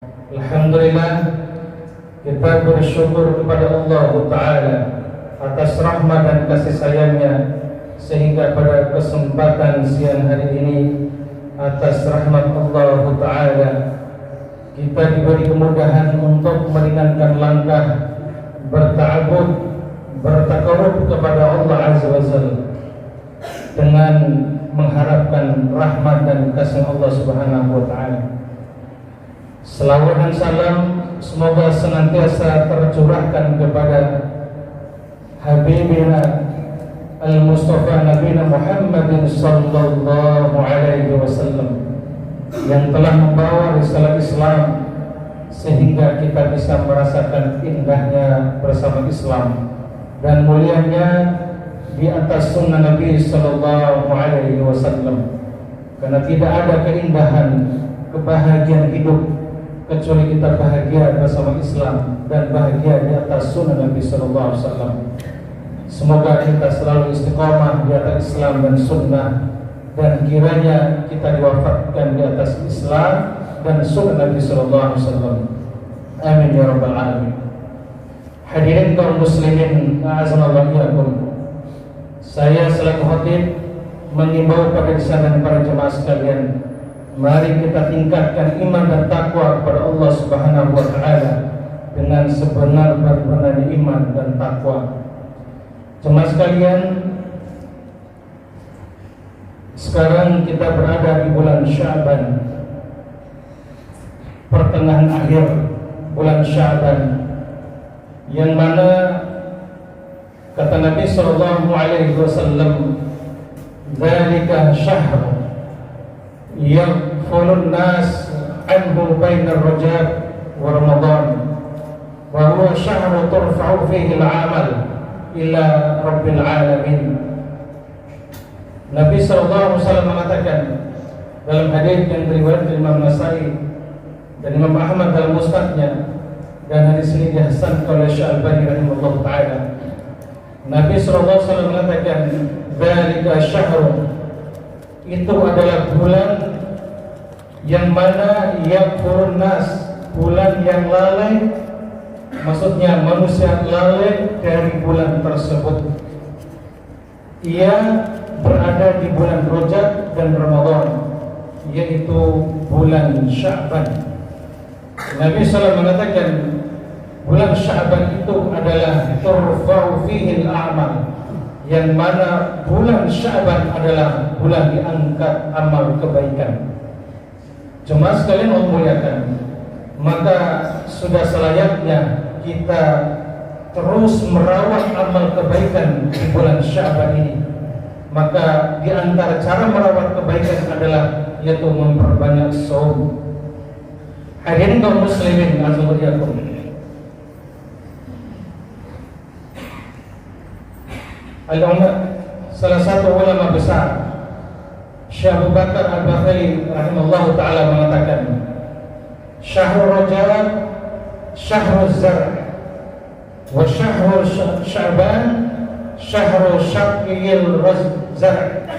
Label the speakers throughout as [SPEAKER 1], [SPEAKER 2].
[SPEAKER 1] Alhamdulillah, kita bersyukur kepada Allah Ta'ala atas rahmat dan kasih sayangnya, sehingga pada kesempatan siang hari ini, atas rahmat Allah Ta'ala, kita diberi kemudahan untuk meringankan langkah berta'abud, bertakarub kepada Allah Azza wa Jalla dengan mengharapkan rahmat dan kasih Allah Subhanahu wa Ta'ala. Selawat dan salam semoga senantiasa tercurahkan kepada Habibina Al-Mustafa Nabina Muhammadin Sallallahu Alaihi Wasallam, yang telah membawa risalah Islam sehingga kita bisa merasakan indahnya bersama Islam dan mulianya di atas sunnah Nabi Sallallahu Alaihi Wasallam. Karena tidak ada keindahan, kebahagiaan hidup kecuali kita bahagia bersama Islam dan bahagia di atas sunnah Nabi Sallallahu Alaihi Wasallam. Semoga kita selalu istiqomah di atas Islam dan sunnah, dan kiranya kita diwafatkan di atas Islam dan sunnah Nabi Sallallahu Alaihi Wasallam. Amin ya rabbal alamin. Hadirin kaum muslimin, a'azanallahu iyyakum. Saya selaku khatib mengimbau pada dan para jemaah sekalian, mari kita tingkatkan iman dan takwa kepada Allah Subhanahu wa Ta'ala dengan sebenar-benarnya iman dan takwa. Jemaah sekalian, sekarang kita berada di bulan Sya'ban, pertengahan akhir bulan Sya'ban, yang mana kata Nabi Sallallahu Alaihi Wasallam, "Dzalika syahr yaghfulun nas anhu bainar Rajab wa Ramadan, wa huwa syahru turfa'u fihi al-amal ila rabbil alamin." Nabi sallallahu alaihi wasallam mengatakan dalam hadis yang diriwayatkan Imam Nasai dan Imam Ahmad dalam musnadnya, dan hadis ini dihasankan oleh Syekh Albani rahimahullah taala, Nabi sallallahu alaihi wasallam mengatakan, "Dzalika syahrun", itu adalah bulan yang mana yaghfurun nas, bulan yang lalai, maksudnya manusia lalai dari bulan tersebut. Ia berada di bulan Rajab dan Ramadan, yaitu bulan Sya'ban. Nabi SAW mengatakan bulan Sya'ban itu adalah turfa'u fihi al-a'mal, yang mana bulan Sya'ban adalah bulan diangkat amal kebaikan. Jemaah sekalian memuliakan, maka sudah selayaknya kita terus merawat amal kebaikan di bulan Sya'ban ini. Maka di antara cara merawat kebaikan adalah yaitu memperbanyak shaum. Hadirin kaum muslimin azawajakum, salah satu ulama besar, Syekh Abu Bakar Al-Bakhili rahimahullah ta'ala mengatakan, "Syahrul Rajab syahrul zar', wa syahrul Sya'ban syahrul syaqiyil zar',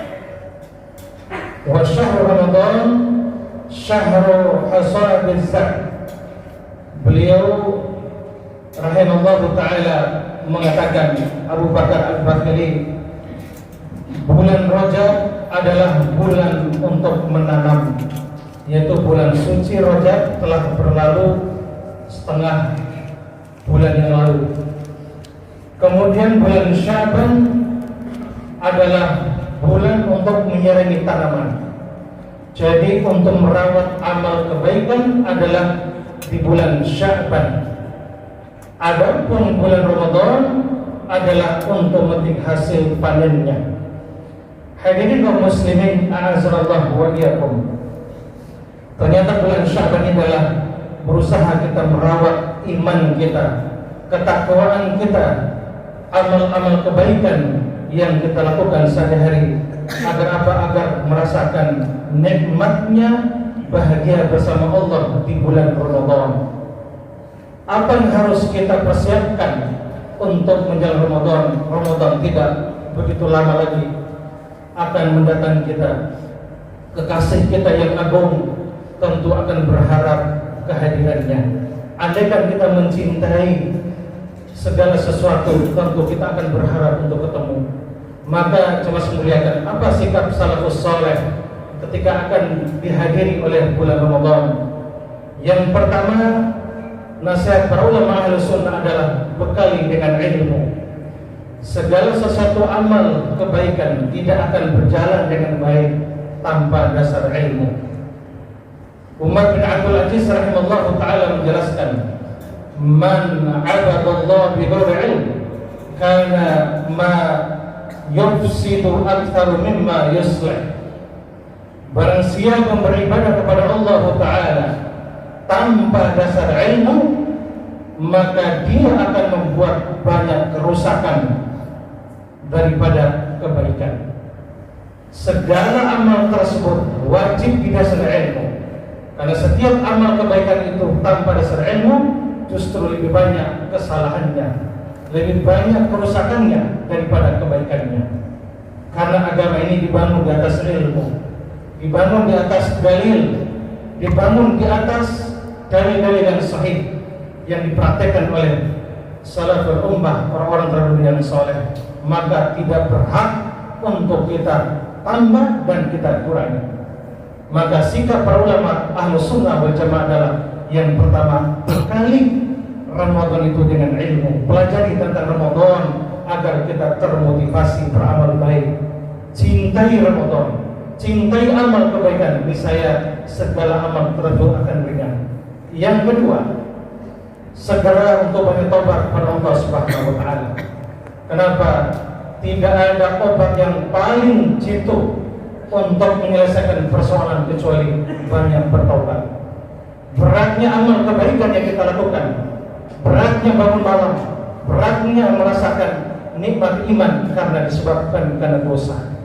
[SPEAKER 1] wa syahrul Ramadan syahrul hasadiz zar'." Beliau rahimahullah ta'ala mengatakan, Abu Bakar Al-Bakhili, bulan Rajab adalah bulan untuk menanam, yaitu bulan suci Rajab telah berlalu setengah bulan yang lalu. Kemudian bulan Sya'ban adalah bulan untuk menyirangi tanaman. Jadi untuk merawat amal kebaikan adalah di bulan Sya'ban. Adapun bulan Ramadan adalah untuk memetik hasil panennya. Hadirin kaum muslimin a'azallahu wa iyyakum. Ternyata bulan Sya'ban ini adalah berusaha kita merawat iman kita, ketakwaan kita, amal-amal kebaikan yang kita lakukan sehari-hari. Agar apa? Agar merasakan nikmatnya bahagia bersama Allah di bulan Ramadan. Apa yang harus kita persiapkan untuk menjelang Ramadan? Ramadan tidak begitu lama lagi akan mendatangi kita. Kekasih kita yang agung tentu akan berharap kehadirannya. Andaikan kita mencintai segala sesuatu, tentu kita akan berharap untuk ketemu. Maka coba muliakan, apa sikap salafus saleh ketika akan dihadiri oleh bulan Ramadan? Yang pertama, nasihat para ulama Ahlus Sunnah adalah bekali dengan ilmu. Segala sesuatu amal kebaikan tidak akan berjalan dengan baik tanpa dasar ilmu. Umar bin Abdul Aziz rahimahullah ta'ala menjelaskan, man abadallah bighairi ilm kana ma yufsidu aktsaru mimma yuslih. Barang siapa beribadah kepada Allah Ta'ala tanpa dasar ilmu, maka dia akan membuat banyak kerusakan daripada kebaikan. Segala amal tersebut wajib didasari ilmu, karena setiap amal kebaikan itu tanpa dasar ilmu justru lebih banyak kesalahannya, lebih banyak kerusakannya daripada kebaikannya. Karena agama ini dibangun di atas ilmu, dibangun di atas dalil, dibangun di atas dalil-dalil yang sahih yang dipraktekkan oleh salaful ummah, orang-orang terdahulu yang soleh. Maka tidak berhak untuk kita tambah dan kita kurangi. Maka sikap para ulama Ahlus Sunnah wal Jamaah adalah yang pertama, bekali Ramadan itu dengan ilmu, pelajari tentang Ramadan agar kita termotivasi beramal baik. Cintai Ramadan, cintai amal kebaikan, niscaya segala amal tersebut akan ringan. Yang kedua, segera untuk banyak tobat kepada Allah Subhanahu wa taala. Kenapa? Tidak ada obat yang paling jitu untuk menyelesaikan persoalan kecuali banyak bertobat. Beratnya amal kebaikan yang kita lakukan, beratnya bangun malam, beratnya merasakan nikmat iman karena disebabkan karena dosa.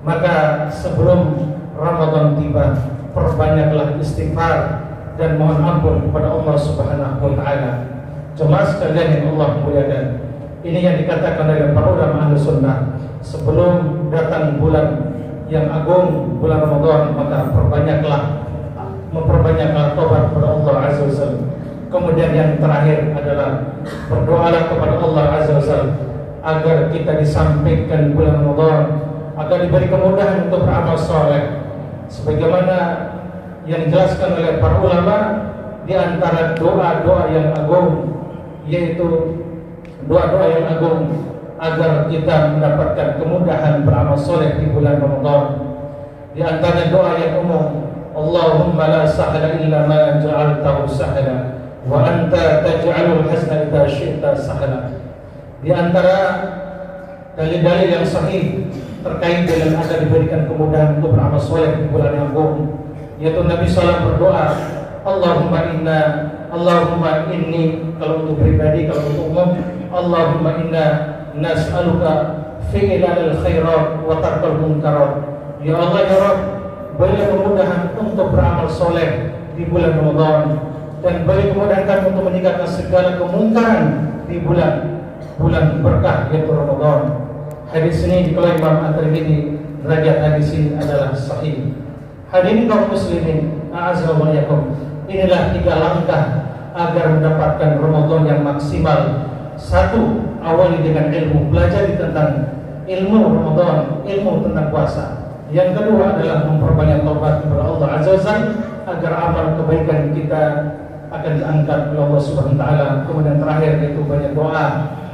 [SPEAKER 1] Maka sebelum Ramadan tiba, perbanyaklah istighfar dan mohon ampun kepada Allah Subhanahu wa taala. Jemaah sekalian yang Allah muliakan, ini yang dikatakan oleh para ulama Ahlus Sunnah, sebelum datang bulan yang agung, bulan Ramadan, maka memperbanyaklah tobat kepada Allah Azza wa Jalla. Kemudian yang terakhir adalah berdoalah kepada Allah Azza wa Jalla agar kita disampaikan bulan Ramadan, agar diberi kemudahan untuk beramal soleh. Sebagaimana yang dijelaskan oleh para ulama, di antara doa-doa yang agung, yaitu doa-doa yang agung agar kita mendapatkan kemudahan beramal soleh di bulan Ramadan. Di antara doa yang umum, Allahumma la sahla illa ma ja'altahu sahla wa anta taj'alul hazna idza syi'ta sahla. Di antara dalil-dalil yang sahih terkait dengan agar diberikan kemudahan untuk beramal soleh di bulan yang agung, yaitu Nabi SAW berdoa, Allahumma inni, kalau untuk pribadi, kalau untuk umum, Allahumma inna nas'aluka fi'lal khairat wa tarkal munkarat. Ya Allah ya Rabb, beri kemudahan untuk beramal soleh di bulan Ramadan, dan beri kemudahan kami untuk meninggalkan segala kemungkaran di bulan berkah yaitu Ramadan. Hadis ini dikeluarkan Imam At-Tirmidzi, derajat hadis ini adalah sahih. Hadirin kaum muslimin, a'azzakumullah yakum. Inilah 3 langkah agar mendapatkan Ramadan yang maksimal. 1. Awali dengan ilmu, pelajari tentang ilmu Ramadan, ilmu tentang puasa. Yang kedua adalah memperbanyak taubat kepada Allah Azza wa Jalla agar amal kebaikan kita akan diangkat oleh Allah Subhanahu wa taala. Kemudian terakhir yaitu banyak doa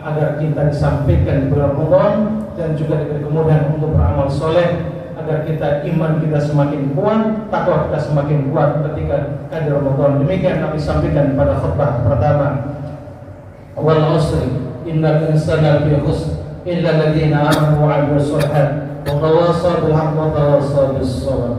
[SPEAKER 1] agar kita disampaikan bulan Ramadan dan juga diberi kemudahan untuk beramal soleh, agar kita iman kita semakin kuat, takwa kita semakin kuat ketika hadir Ramadan. Demikian kami sampaikan pada khutbah pertama. Wal 'asri innal insana lafi khusr illa alladziina aamanu wa 'amilus shalihaat wa tawassaw bil haqqi wa tawassaw bis sabr.